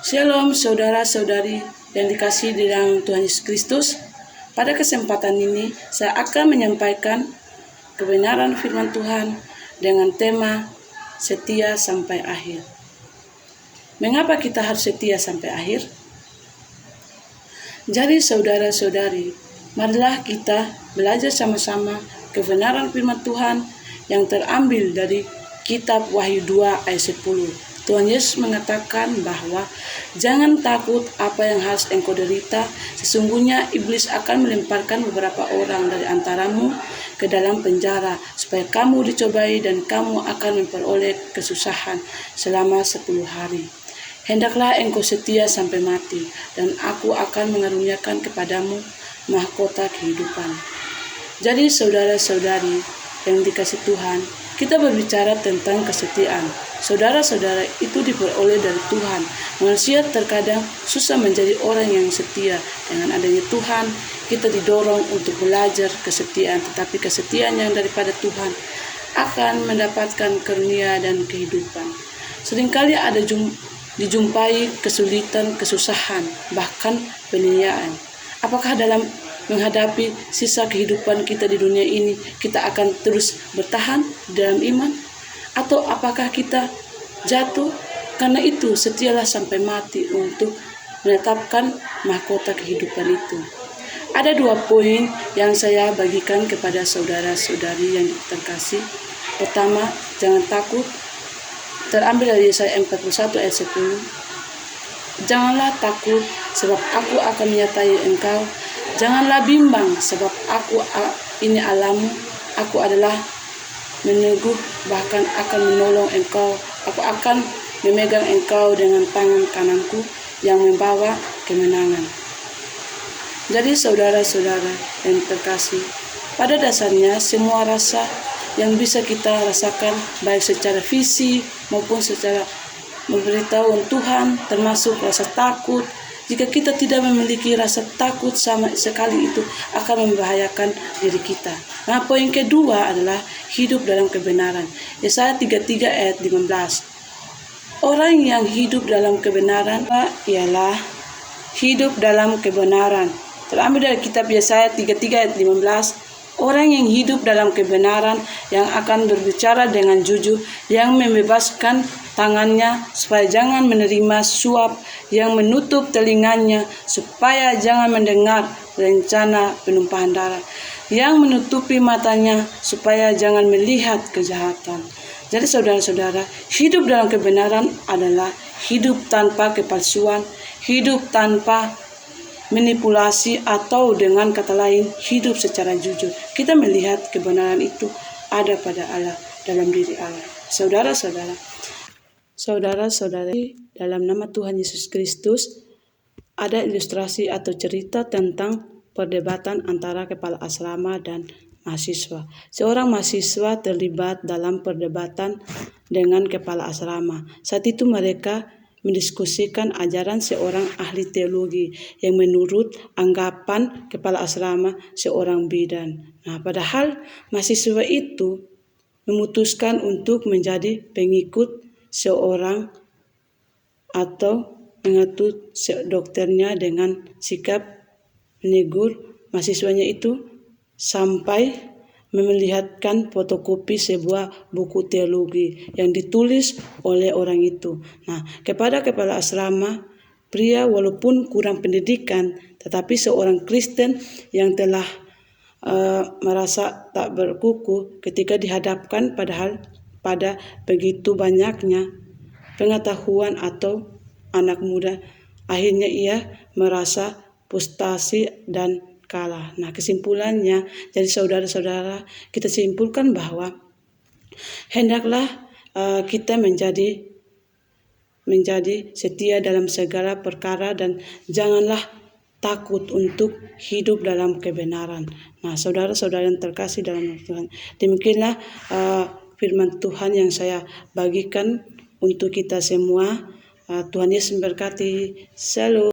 Shalom saudara-saudari yang dikasihi di dalam Tuhan Yesus Kristus. Pada kesempatan ini saya akan menyampaikan kebenaran firman Tuhan dengan tema setia sampai akhir. Mengapa kita harus setia sampai akhir? Jadi saudara-saudari, marilah kita belajar sama-sama kebenaran firman Tuhan yang terambil dari kitab Wahyu 2 ayat 10. Tuhan Yesus mengatakan bahwa jangan takut apa yang harus engkau derita. Sesungguhnya iblis akan melemparkan beberapa orang dari antaramu ke dalam penjara supaya kamu dicobai dan kamu akan memperoleh kesusahan selama 10 hari. Hendaklah engkau setia sampai mati dan aku akan mengaruniakan kepadamu mahkota kehidupan. Jadi saudara-saudari yang dikasihi Tuhan, kita berbicara tentang kesetiaan. Saudara-saudara, itu diperoleh dari Tuhan. Manusia terkadang susah menjadi orang yang setia. Dengan adanya Tuhan, kita didorong untuk belajar kesetiaan. Tetapi kesetiaan yang daripada Tuhan akan mendapatkan karunia dan kehidupan. Seringkali ada dijumpai kesulitan, kesusahan, bahkan penganiayaan. Apakah dalam menghadapi sisa kehidupan kita di dunia ini, kita akan terus bertahan dalam iman? Atau apakah kita jatuh? Karena itu setialah sampai mati untuk menetapkan mahkota kehidupan itu. Ada 2 poin yang saya bagikan kepada saudara-saudari yang terkasih. Pertama, jangan takut. Terambil dari Yesaya 41 ayat 10. Janganlah takut sebab aku akan menyertai engkau. Janganlah bimbang sebab aku ini Allahmu. Aku adalah meneguh, bahkan akan menolong engkau. Aku akan memegang engkau dengan tangan kananku yang membawa kemenangan. Jadi saudara-saudara yang terkasih, pada dasarnya semua rasa yang bisa kita rasakan, baik secara fisik maupun secara memberitahu Tuhan, termasuk rasa takut. Jika kita tidak memiliki rasa takut sama sekali, itu akan membahayakan diri kita. Nah, poin kedua adalah hidup dalam kebenaran. Yesaya 33 ayat 15. Orang yang hidup dalam kebenaran ialah hidup dalam kebenaran. Terambil dari kitab Yesaya 33 ayat 15. Orang yang hidup dalam kebenaran, yang akan berbicara dengan jujur, yang membebaskan tangannya supaya jangan menerima suap, yang menutup telinganya supaya jangan mendengar rencana penumpahan darah, yang menutupi matanya supaya jangan melihat kejahatan. Jadi saudara-saudara, hidup dalam kebenaran adalah hidup tanpa kepalsuan, hidup tanpa manipulasi, atau dengan kata lain, hidup secara jujur. Kita melihat kebenaran itu ada pada Allah, dalam diri Allah. Saudara-saudari, dalam nama Tuhan Yesus Kristus, ada ilustrasi atau cerita tentang perdebatan antara kepala asrama dan mahasiswa. Seorang mahasiswa terlibat dalam perdebatan dengan kepala asrama. Saat itu mereka mendiskusikan ajaran seorang ahli teologi yang menurut anggapan kepala asrama seorang bidan. Nah, padahal mahasiswa itu memutuskan untuk menjadi pengikut seorang atau mengatur dokternya dengan sikap menegur mahasiswanya itu sampai memperlihatkan fotokopi sebuah buku teologi yang ditulis oleh orang itu. Nah, kepada kepala asrama, pria walaupun kurang pendidikan, tetapi seorang Kristen yang telah merasa tak berkuku ketika dihadapkan pada begitu banyaknya pengetahuan atau anak muda, akhirnya ia merasa frustasi dan kalah. Nah, kesimpulannya, jadi saudara-saudara, kita simpulkan bahwa hendaklah kita menjadi setia dalam segala perkara dan janganlah takut untuk hidup dalam kebenaran. Nah, saudara-saudara yang terkasih dalam Tuhan, demikianlah firman Tuhan yang saya bagikan untuk kita semua. Tuhan Yesus memberkati. Shalom.